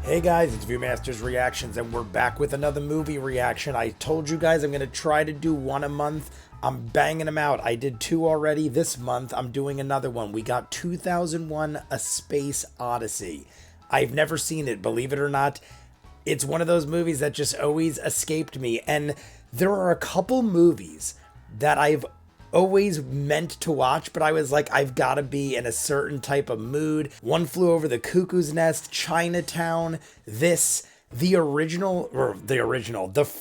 Hey guys, it's ViewMasters Reactions, and we're back with another movie reaction. I told you guys I'm going to try to do one a month. I'm banging them out. I did two already. This month, I'm doing another one. We got 2001: A Space Odyssey. I've never seen it, believe it or not. It's one of those movies that just always escaped me, and there are a couple movies that I've always meant to watch, but I was like, I've got to be in a certain type of mood. One Flew Over the Cuckoo's Nest, Chinatown, the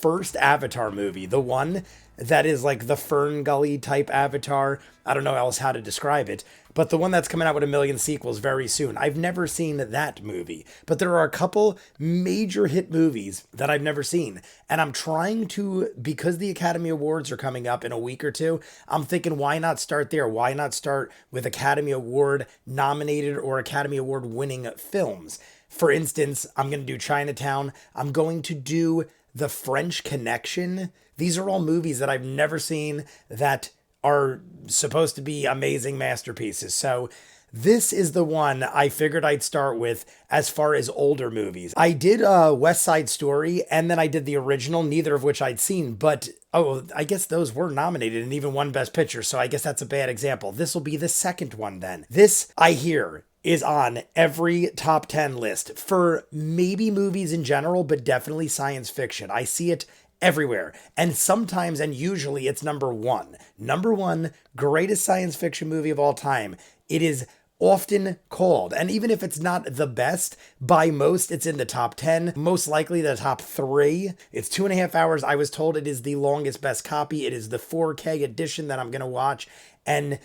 first Avatar movie, the one that is like the Fern Gully type Avatar. I don't know else how to describe it, but the one that's coming out with a million sequels very soon. I've never seen that movie, but there are a couple major hit movies that I've never seen. And I'm trying to, because the Academy Awards are coming up in a week or two, I'm thinking, why not start there? Why not start with Academy Award nominated or Academy Award winning films? For instance, I'm going to do Chinatown. I'm going to do The French Connection. These are all movies that I've never seen that are supposed to be amazing masterpieces. So this is the one I figured I'd start with as far as older movies. I did West Side Story, and then I did the original, neither of which I'd seen, but I guess those were nominated and even won Best Picture, so I guess that's a bad example. This will be the second one then. This, I hear, is on every top 10 list for maybe movies in general, but definitely science fiction. I see it everywhere. And sometimes, and usually, it's number one. Number one, greatest science fiction movie of all time. It is often called, and even if it's not the best, by most, it's in the top 10, most likely the top 3. It's 2.5 hours. I was told it is the longest best copy. It is the 4K edition that I'm going to watch, and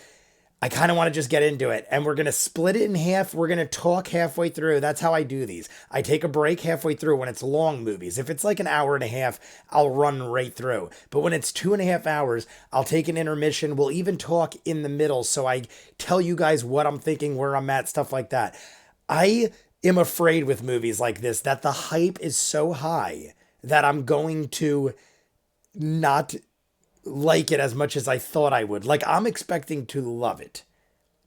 I kind of want to just get into it, and we're going to split it in half. We're going to talk halfway through. That's how I do these. I take a break halfway through when it's long movies. If it's like an hour and a half, I'll run right through. But when it's 2.5 hours, I'll take an intermission. We'll even talk in the middle, so I tell you guys what I'm thinking, where I'm at, stuff like that. I am afraid with movies like this that the hype is so high that I'm going to not like it as much as I thought I would. Like, I'm expecting to love it,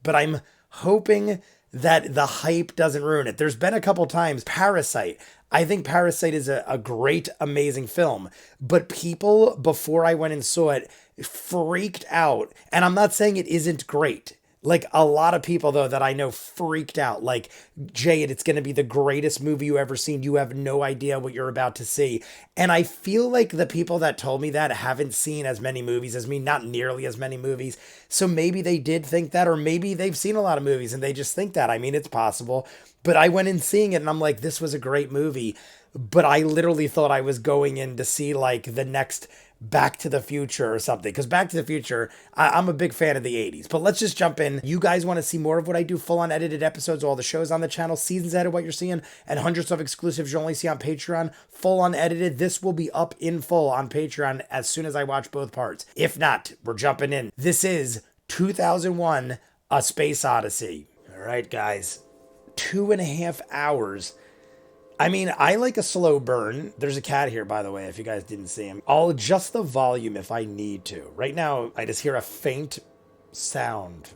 but I'm hoping that the hype doesn't ruin it. There's been a couple times, Parasite. I think Parasite is a great, amazing film, but people, before I went and saw it, freaked out. And I'm not saying it isn't great. Like, a lot of people, though, that I know freaked out. Like, Jade, it's going to be the greatest movie you ever seen. You have no idea what you're about to see. And I feel like the people that told me that haven't seen as many movies as me, not nearly as many movies. So maybe they did think that, or maybe they've seen a lot of movies and they just think that. I mean, it's possible. But I went in seeing it and I'm like, this was a great movie. But I literally thought I was going in to see, like, the next Back to the Future or something, because Back to the Future, I'm a big fan of the 80s. But let's just jump in. You guys want to see more of what I do, full on edited episodes, all the shows on the channel, seasons ahead of what you're seeing, and hundreds of exclusives you only see on Patreon, full on edited. This will be up in full on Patreon as soon as I watch both parts. If not, we're jumping in. This is 2001: A Space Odyssey. All right, guys, 2.5 hours. I mean, I like a slow burn. There's a cat here, by the way, if you guys didn't see him. I'll adjust the volume if I need to. Right now, I just hear a faint sound.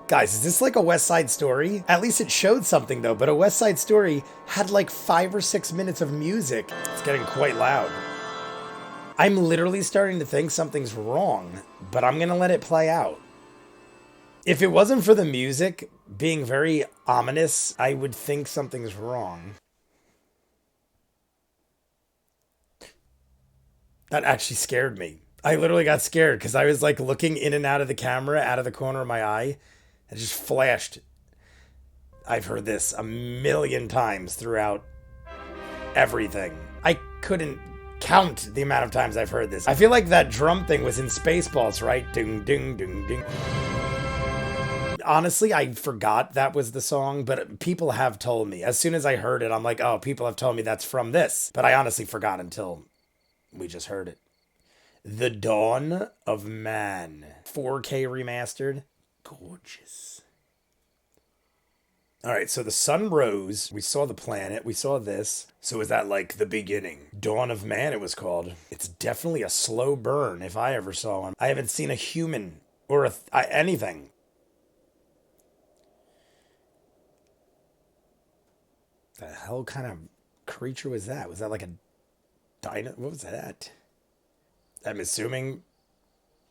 Guys, is this like a West Side Story? At least it showed something, though, but a West Side Story had like 5 or 6 minutes of music. It's getting quite loud. I'm literally starting to think something's wrong, but I'm gonna let it play out. If it wasn't for the music being very ominous, I would think something's wrong. That actually scared me. I literally got scared because I was like looking in and out of the camera, out of the corner of my eye. It just flashed. I've heard this a million times throughout everything. I couldn't count the amount of times I've heard this. I feel like that drum thing was in Spaceballs, right? Ding, ding, ding, ding. Honestly, I forgot that was the song, but people have told me. As soon as I heard it, I'm like, oh, people have told me that's from this. But I honestly forgot until we just heard it. The Dawn of Man. 4K remastered. Gorgeous. All right, so the sun rose. We saw the planet. We saw this. So is that like the beginning? Dawn of Man, it was called. It's definitely a slow burn if I ever saw one. I haven't seen a human or anything. The hell kind of creature was that? Was that like a dino? What was that? I'm assuming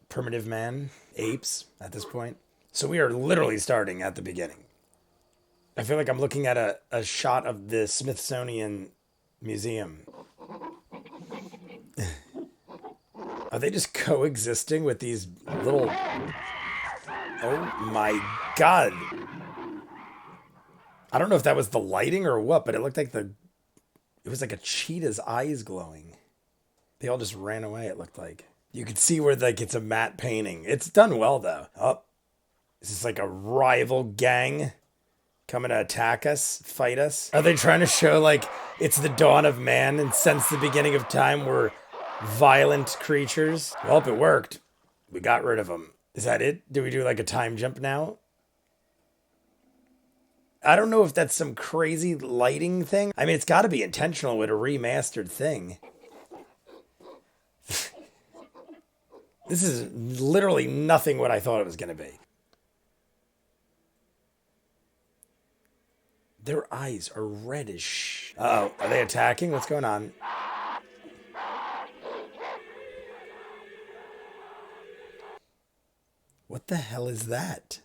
primitive man, apes at this point. So we are literally starting at the beginning. I feel like I'm looking at a shot of the Smithsonian Museum. Are they just coexisting with these little... Oh my god. I don't know if that was the lighting or what, but it looked like it was like a cheetah's eyes glowing. They all just ran away, it looked like. You could see where like it's a matte painting. It's done well though. Oh, is this like a rival gang coming to attack us, fight us? Are they trying to show like it's the dawn of man and since the beginning of time we're violent creatures? Well, it worked. We got rid of them. Is that it? Do we do like a time jump now? I don't know if that's some crazy lighting thing. I mean, it's got to be intentional with a remastered thing. This is literally nothing what I thought it was going to be. Their eyes are reddish. Uh-oh, are they attacking? What's going on? What the hell is that?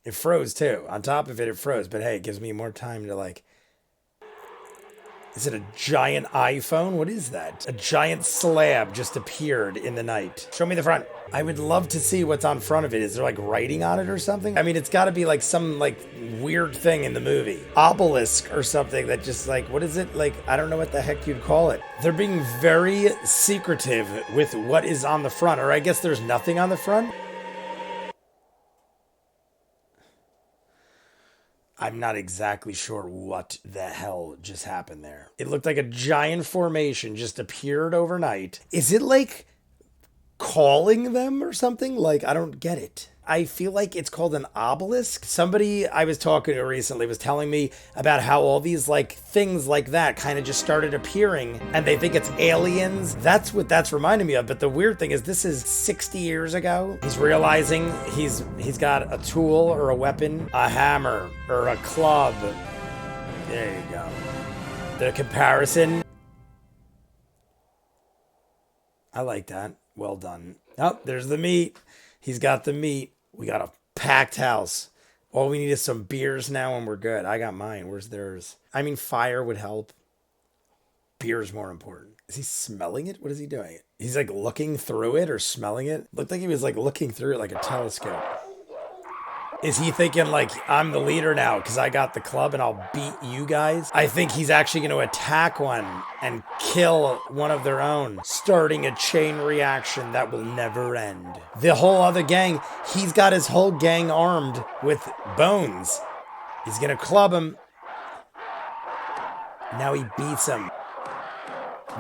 It froze too. On top of it, it froze. But hey, it gives me more time to like... Is it a giant iPhone? What is that? A giant slab just appeared in the night. Show me the front. I would love to see what's on front of it. Is there like writing on it or something? I mean, it's got to be like some like weird thing in the movie. Obelisk or something that just like, what is it? Like, I don't know what the heck you'd call it. They're being very secretive with what is on the front. Or I guess there's nothing on the front. I'm not exactly sure what the hell just happened there. It looked like a giant formation just appeared overnight. Is it like calling them or something? Like, I don't get it. I feel like it's called an obelisk. Somebody I was talking to recently was telling me about how all these like things like that kind of just started appearing and they think it's aliens. That's what that's reminding me of. But the weird thing is this is 60 years ago. He's realizing he's got a tool or a weapon, a hammer or a club. There you go. The comparison. I like that. Well done. Oh, there's the meat. He's got the meat. We got a packed house. All we need is some beers now and we're good. I got mine. Where's theirs? I mean, fire would help. Beer's more important. Is he smelling it? What is he doing? He's like looking through it or smelling it? Looked like he was like looking through it like a telescope. Is he thinking like, I'm the leader now because I got the club and I'll beat you guys? I think he's actually going to attack one and kill one of their own, starting a chain reaction that will never end. The whole other gang, he's got his whole gang armed with bones. He's going to club him. Now he beats him.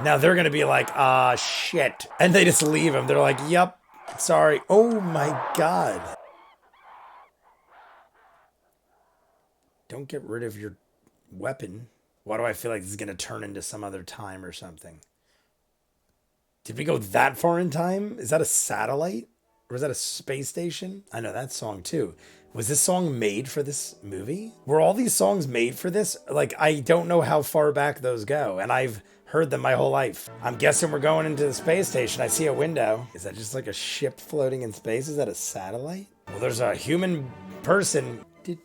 Now they're going to be like, ah, shit. And they just leave him. They're like, yep, sorry. Oh my God. Don't get rid of your weapon. Why do I feel like this is going to turn into some other time or something? Did we go that far in time? Is that a satellite? Or is that a space station? I know that song too. Was this song made for this movie? Were all these songs made for this? Like, I don't know how far back those go. And I've heard them my whole life. I'm guessing we're going into the space station. I see a window. Is that just like a ship floating in space? Is that a satellite? Well, there's a human person. Is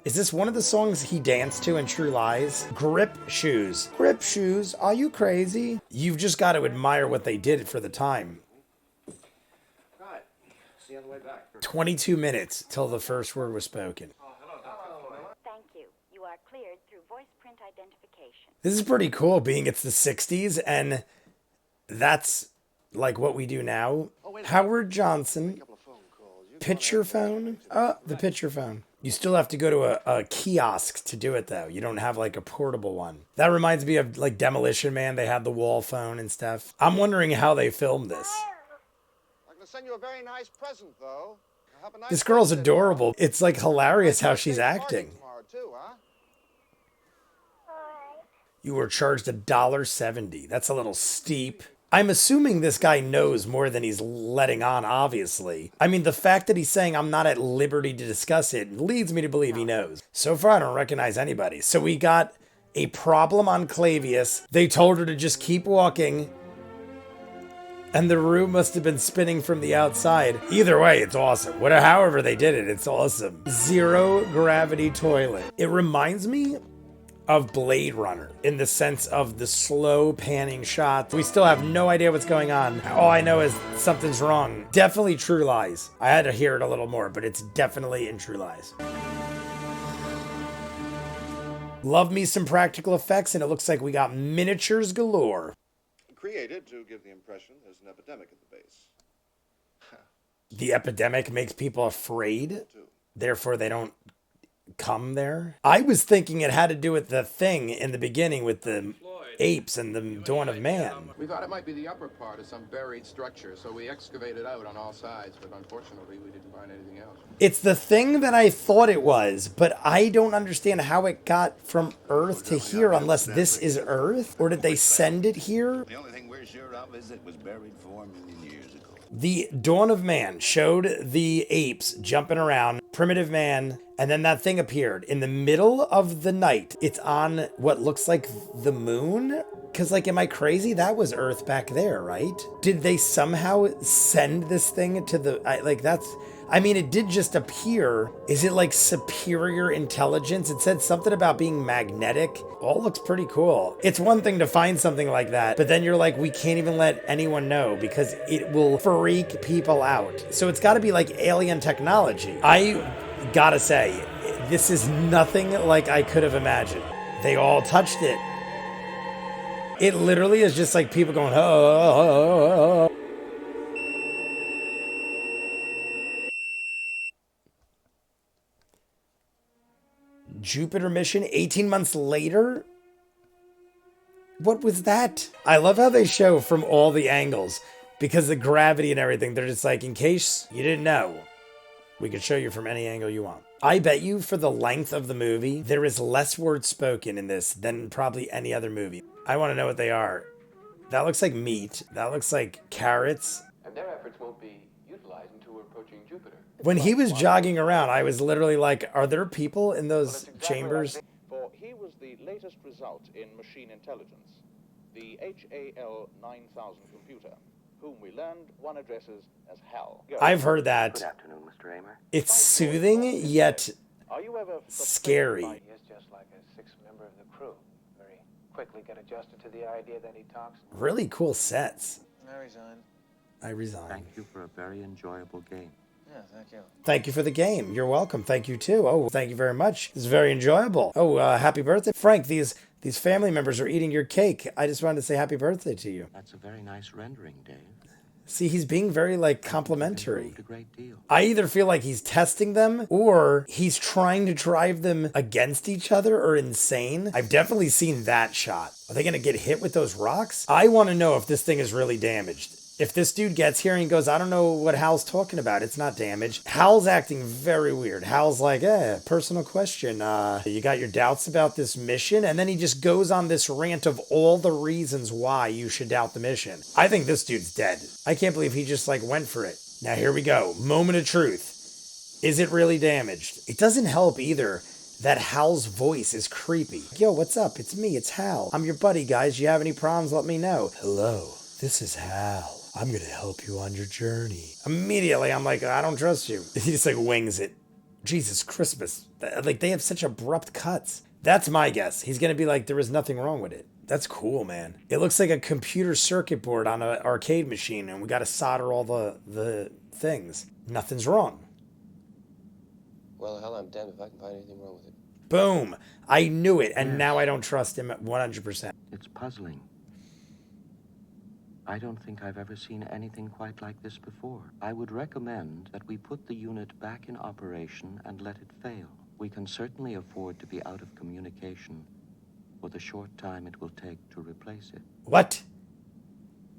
this one of the songs he danced to in True Lies? Grip shoes. Grip shoes. Are you crazy? You've just got to admire what they did for the time. Right. See you on the way back. 22 minutes till the first word was spoken. Thank you. You are cleared through voice print identification. This is pretty cool being it's the 60s and that's like what we do now. Howard Johnson. Picture phone? Oh, the picture phone. You still have to go to a kiosk to do it, though. You don't have, like, a portable one. That reminds me of, like, Demolition Man. They had the wall phone and stuff. I'm wondering how they filmed this. I'm going to send you a very nice present, though. Have a nice This girl's day. adorable. It's, like, hilarious how she's acting. Tomorrow, too, huh? You were charged $1.70. That's a little steep. I'm assuming this guy knows more than he's letting on, obviously. I mean, the fact that he's saying I'm not at liberty to discuss it leads me to believe he knows. So far, I don't recognize anybody. So we got a problem on Clavius. They told her to just keep walking. And the room must have been spinning from the outside. Either way, it's awesome. However they did it, it's awesome. Zero gravity toilet. It reminds me of Blade Runner in the sense of the slow panning shots. We still have no idea what's going on. All I know is something's wrong. Definitely True Lies. I had to hear it a little more, but it's definitely in True Lies. Love me some practical effects, and it looks like we got miniatures galore. Created to give the impression there's an epidemic at the base. The epidemic makes people afraid, therefore they don't come there. I was thinking it had to do with the thing in the beginning with the apes and the Dawn of Man. We thought it might be the upper part of some buried structure, so we excavated out on all sides, but unfortunately we didn't find anything else. It's the thing that I thought it was, but I don't understand how it got from Earth to here unless this is Earth, or did they send it here? The only thing we're sure of is it was buried 4 million years ago. The Dawn of Man showed the apes jumping around, primitive man, and then that thing appeared in the middle of the night. It's on what looks like the moon? Because, like, am I crazy? That was Earth back there, right? Did they somehow send this thing to the... I mean, it did just appear. Is it like superior intelligence? It said something about being magnetic. All looks pretty cool. It's one thing to find something like that, but then you're like, we can't even let anyone know because it will freak people out. So it's got to be like alien technology. I gotta say, this is nothing like I could have imagined. They all touched it. It literally is just like people going, oh. Jupiter mission 18 months later? What was that? I love how they show from all the angles because the gravity and everything. They're just like, in case you didn't know, we could show you from any angle you want. I bet you for the length of the movie, there is less words spoken in this than probably any other movie. I want to know what they are. That looks like meat. That looks like carrots. And their efforts won't be utilized until we're approaching Jupiter. When he was jogging around, I was literally like, are there people in those chambers? For he was the latest result in machine intelligence, the HAL 9000 computer, whom we learned one addresses as HAL. I've heard that. Good afternoon, Mr. Amer. It's soothing, yet Are you ever scary. He is just like a sixth member of the crew. Very quickly get adjusted to the idea that he talks. Really cool sets. I resign. Thank you for a very enjoyable game. Yeah, thank you. Thank you for the game. You're welcome. Thank you too. Oh, thank you very much. It's very enjoyable. Oh, happy birthday. Frank, these family members are eating your cake. I just wanted to say happy birthday to you. That's a very nice rendering, Dave. See, he's being very, like, complimentary. Improved a great deal. I either feel like he's testing them or he's trying to drive them against each other or insane. I've definitely seen that shot. Are they going to get hit with those rocks? I want to know if this thing is really damaged. If this dude gets here and he goes, I don't know what Hal's talking about. It's not damaged. Hal's acting very weird. Hal's like, personal question. You got your doubts about this mission? And then he just goes on this rant of all the reasons why you should doubt the mission. I think this dude's dead. I can't believe he just like went for it. Now here we go. Moment of truth. Is it really damaged? It doesn't help either that Hal's voice is creepy. Yo, what's up? It's me. It's Hal. I'm your buddy, guys. You have any problems? Let me know. Hello. This is Hal. I'm going to help you on your journey. Immediately, I'm like, I don't trust you. He just like wings it. Jesus Christmas. Like they have such abrupt cuts. That's my guess. He's going to be like, there was nothing wrong with it. That's cool, man. It looks like a computer circuit board on an arcade machine and we got to solder all the things. Nothing's wrong. Well, hell, I'm damned if I can find anything wrong with it. Boom. I knew it. And now I don't trust him 100%. It's puzzling. I don't think I've ever seen anything quite like this before. I would recommend that we put the unit back in operation and let it fail. We can certainly afford to be out of communication for the short time it will take to replace it. What?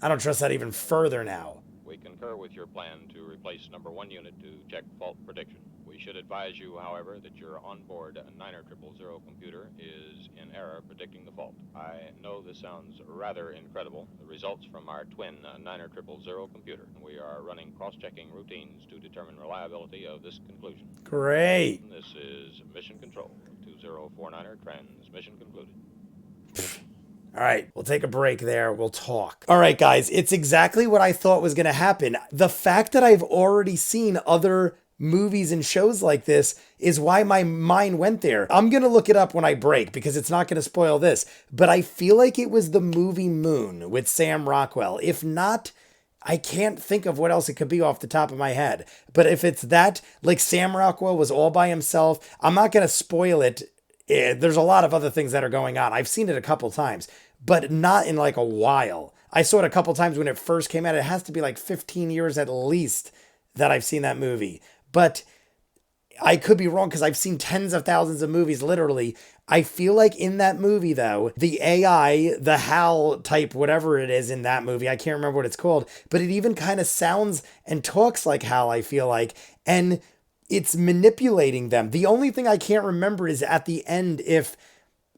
I don't trust that even further now. We concur with your plan to replace number 1 unit to check fault prediction. We We should advise you, however, that your onboard 90000 computer is in error predicting the fault. I know this sounds rather incredible. The results from our twin 90000 computer. We are running cross-checking routines to determine reliability of this conclusion. Great. This is Mission Control. 2049er transmission concluded. All right, we'll take a break there. We'll talk. All right, guys, it's exactly what I thought was going to happen. The fact that I've already seen other movies and shows like this is why my mind went there. I'm going to look it up when I break because it's not going to spoil this, but I feel like it was the movie Moon with Sam Rockwell. If not, I can't think of what else it could be off the top of my head. But if it's that, like Sam Rockwell was all by himself, I'm not going to spoil it. There's a lot of other things that are going on. I've seen it a couple times, but not in like a while. I saw it a couple times when it first came out. It has to be like 15 years at least that I've seen that movie. But I could be wrong because I've seen tens of thousands of movies, literally. I feel like in that movie, though, the AI, the HAL type, whatever it is in that movie, I can't remember what it's called, but it even kind of sounds and talks like HAL, I feel like. And it's manipulating them. The only thing I can't remember is at the end if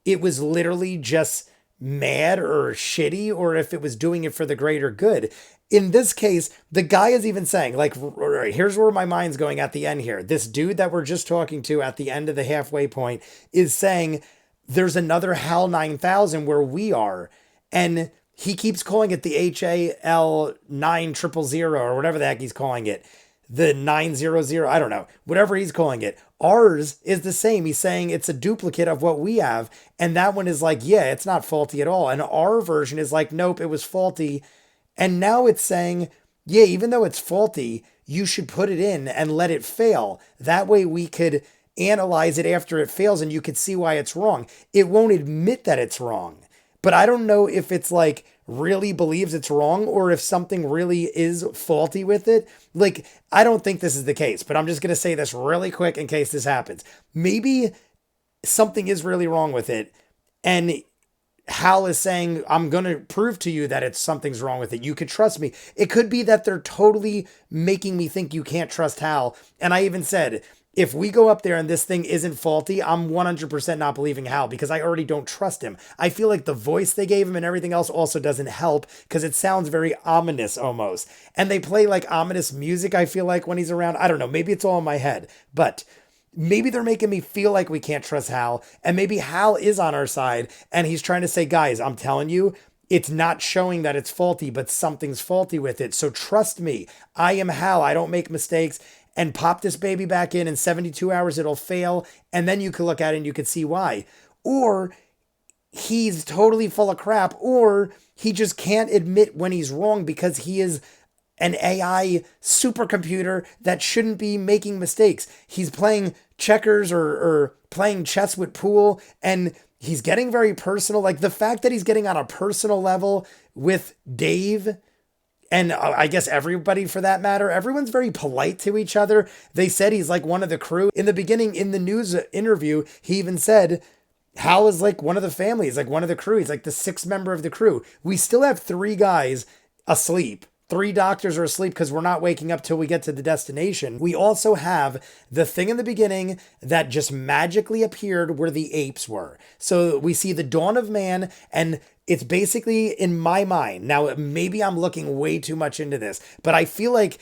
it was literally just mad or shitty or if it was doing it for the greater good. In this case, the guy is even saying, like, here's where my mind's going at the end here. This dude that we're just talking to at the end of the halfway point is saying there's another HAL 9000 where we are. And he keeps calling it the HAL 9000 or whatever the heck he's calling it. The 900, I don't know, whatever he's calling it. Ours is the same. He's saying it's a duplicate of what we have. And that one is like, yeah, it's not faulty at all. And our version is like, nope, it was faulty. And now it's saying, yeah, even though it's faulty, you should put it in and let it fail. That way we could analyze it after it fails and you could see why it's wrong. It won't admit that it's wrong. But I don't know if it's like really believes it's wrong or if something really is faulty with it. Like, I don't think this is the case, but I'm just going to say this really quick in case this happens. Maybe something is really wrong with it. And Hal is saying, I'm going to prove to you that something's wrong with it. You could trust me. It could be that they're totally making me think you can't trust Hal. And I even said, if we go up there and this thing isn't faulty, I'm 100% not believing Hal because I already don't trust him. I feel like the voice they gave him and everything else also doesn't help because it sounds very ominous almost. And they play like ominous music, I feel like, when he's around. I don't know. Maybe it's all in my head. But maybe they're making me feel like we can't trust Hal. And maybe Hal is on our side and he's trying to say, guys, I'm telling you, it's not showing that it's faulty, but something's faulty with it. So trust me. I am Hal. I don't make mistakes. And pop this baby back in 72 hours, it'll fail. And then you can look at it and you can see why. Or he's totally full of crap, or he just can't admit when he's wrong because he is an AI supercomputer that shouldn't be making mistakes. He's playing checkers or playing chess with pool, and he's getting very personal. Like the fact that he's getting on a personal level with Dave, and I guess everybody for that matter, everyone's very polite to each other. They said he's like one of the crew. In the beginning, in the news interview, he even said Hal is like one of the family. He's like one of the crew. He's like the sixth member of the crew. We still have 3 guys asleep. 3 doctors are asleep because we're not waking up till we get to the destination. We also have the thing in the beginning that just magically appeared where the apes were. So we see the dawn of man, and it's basically in my mind. Now, maybe I'm looking way too much into this, but I feel like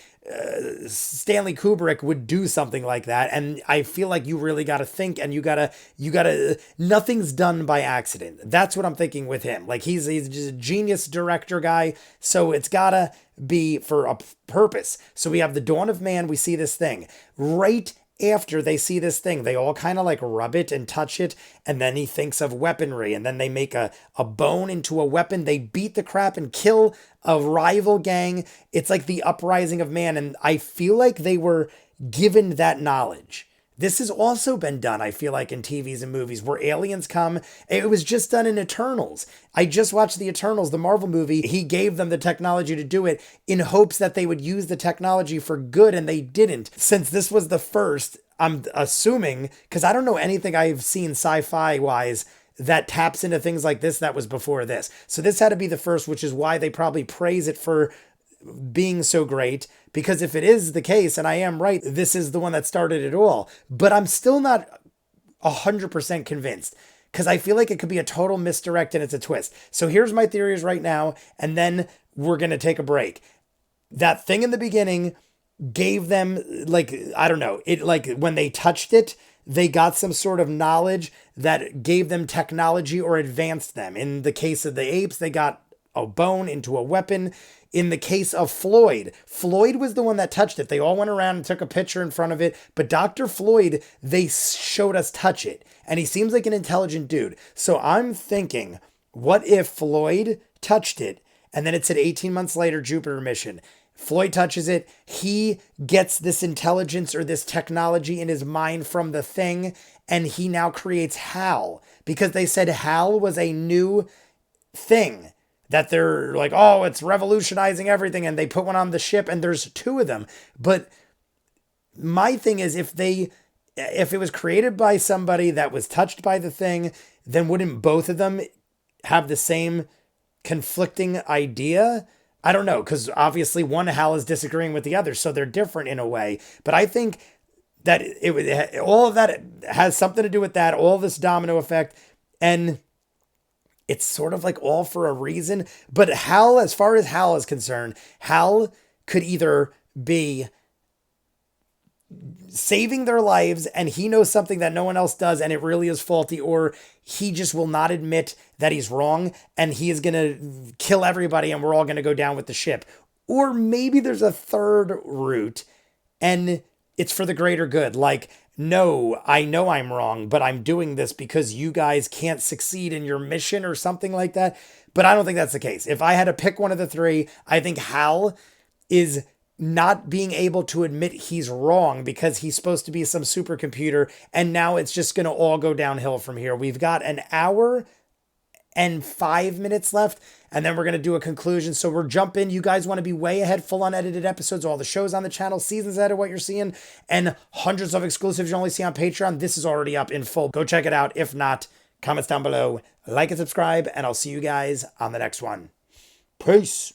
Stanley Kubrick would do something like that. And I feel like you really got to think, and you gotta, nothing's done by accident. That's what I'm thinking with him. Like he's just a genius director guy. So it's gotta be for a purpose. So we have the dawn of man. We see this thing right after they see this thing. They all kind of like rub it and touch it. And then he thinks of weaponry, and then they make a bone into a weapon. They beat the crap and kill a rival gang. It's like the uprising of man. And I feel like they were given that knowledge. This has also been done, I feel like, in TVs and movies where aliens come. It was just done in Eternals. I just watched the Eternals, the Marvel movie. He gave them the technology to do it in hopes that they would use the technology for good, and they didn't. Since this was the first, I'm assuming, because I don't know anything I've seen sci-fi wise that taps into things like this that was before this. So this had to be the first, which is why they probably praise it for being so great, because if it is the case, and I am right, this is the one that started it all. But I'm still not 100% convinced, because I feel like it could be a total misdirect and it's a twist. So here's my theories right now, and then we're going to take a break. That thing in the beginning gave them, like, I don't know, it, like when they touched it, they got some sort of knowledge that gave them technology or advanced them. In the case of the apes, they got a bone into a weapon. In the case of Floyd, Floyd was the one that touched it. They all went around and took a picture in front of it. But Dr. Floyd, they showed us touch it. And he seems like an intelligent dude. So I'm thinking, what if Floyd touched it and then it said 18 months later, Jupiter mission? Floyd touches it. He gets this intelligence or this technology in his mind from the thing. And he now creates HAL, because they said HAL was a new thing that they're like, oh, it's revolutionizing everything. And they put one on the ship and there's 2 of them. But my thing is, if it was created by somebody that was touched by the thing, then wouldn't both of them have the same conflicting idea? I don't know, because obviously one HAL is disagreeing with the other, so they're different in a way. But I think that all of that has something to do with that, all this domino effect, and it's sort of like all for a reason. But HAL, as far as HAL is concerned, HAL could either be saving their lives and he knows something that no one else does and it really is faulty, or he just will not admit that he's wrong and he is going to kill everybody and we're all going to go down with the ship. Or maybe there's a third route and it's for the greater good. Like, no, I know I'm wrong, but I'm doing this because you guys can't succeed in your mission or something like that. But I don't think that's the case. If I had to pick one of the 3, I think HAL is not being able to admit he's wrong because he's supposed to be some supercomputer, and now it's just going to all go downhill from here. We've got an hour and 5 minutes left, and then we're going to do a conclusion. So we're jumping. You guys want to be way ahead, full unedited episodes, all the shows on the channel, seasons ahead of what you're seeing, and hundreds of exclusives you only see on Patreon. This is already up in full. Go check it out. If not, comments down below, like and subscribe, and I'll see you guys on the next one. Peace.